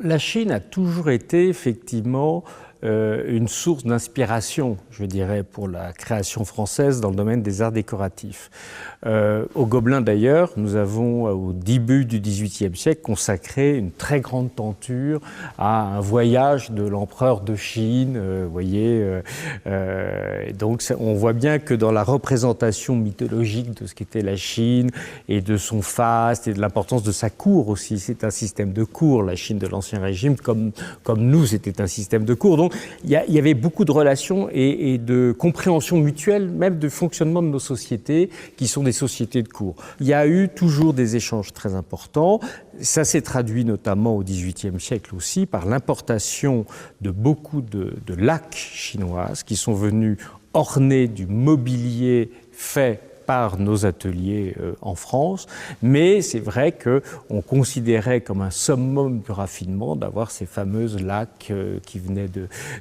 La Chine a toujours été effectivement une source d'inspiration, je dirais, pour la création française dans le domaine des arts décoratifs. Au Gobelin d'ailleurs, nous avons au début du XVIIIe siècle consacré une très grande tenture à un voyage de l'empereur de Chine. Vous voyez, donc on voit bien que dans la représentation mythologique de ce qu'était la Chine et de son faste et de l'importance de sa cour aussi, c'est un système de cour, la Chine de l'Ancien Régime, comme nous, c'était un système de cour. Donc il y avait beaucoup de relations et de compréhension mutuelle, même de fonctionnement de nos sociétés, qui sont des sociétés de cour. Il y a eu toujours des échanges très importants. Ça s'est traduit notamment au XVIIIe siècle aussi par l'importation de beaucoup de laques chinoises qui sont venues orner du mobilier fait par nos ateliers en France, mais c'est vrai qu'on considérait comme un summum du raffinement d'avoir ces fameuses laques qui venaient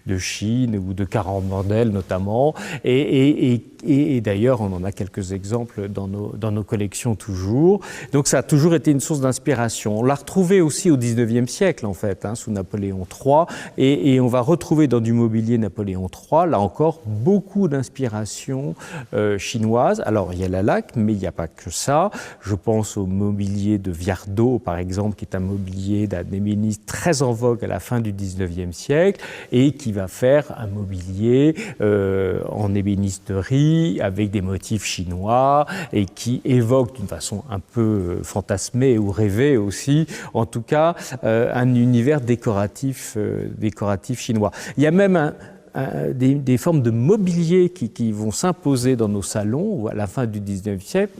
de Chine ou de Coromandel notamment, et d'ailleurs on en a quelques exemples dans nos collections toujours. Donc ça a toujours été une source d'inspiration. On l'a retrouvé aussi au XIXe siècle en fait, sous Napoléon III, et on va retrouver dans du mobilier Napoléon III, là encore, beaucoup d'inspiration chinoise. Alors il y a la laque, mais il n'y a pas que ça. Je pense au mobilier de Viardot, par exemple, qui est un mobilier d'un ébéniste très en vogue à la fin du XIXe siècle et qui va faire un mobilier en ébénisterie avec des motifs chinois et qui évoque d'une façon un peu fantasmée ou rêvée aussi, en tout cas, un univers décoratif chinois. Il y a même des formes de mobilier qui vont s'imposer dans nos salons à la fin du XIXe siècle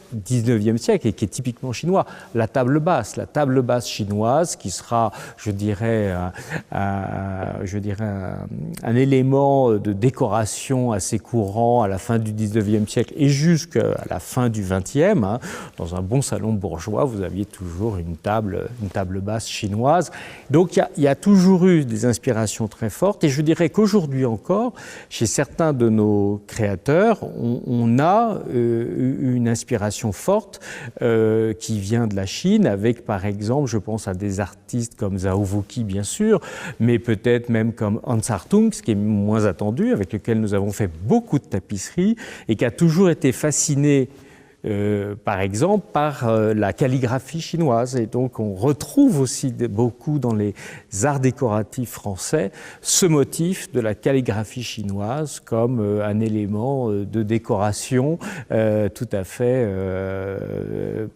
et qui est typiquement chinois. La table basse chinoise qui sera, je dirais, un élément de décoration assez courant à la fin du XIXe siècle et jusqu'à la fin du XXe. Dans un bon salon bourgeois, vous aviez toujours une table basse chinoise. Donc il y a toujours eu des inspirations très fortes et je dirais qu'aujourd'hui encore, chez certains de nos créateurs, on a une inspiration forte qui vient de la Chine, avec par exemple, je pense à des artistes comme Zhao Wuqi bien sûr, mais peut-être même comme Hans Hartung, ce qui est moins attendu, avec lequel nous avons fait beaucoup de tapisseries et qui a toujours été fasciné par exemple, par la calligraphie chinoise. Et donc, on retrouve aussi beaucoup dans les arts décoratifs français ce motif de la calligraphie chinoise comme un élément de décoration tout à fait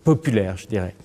populaire, je dirais.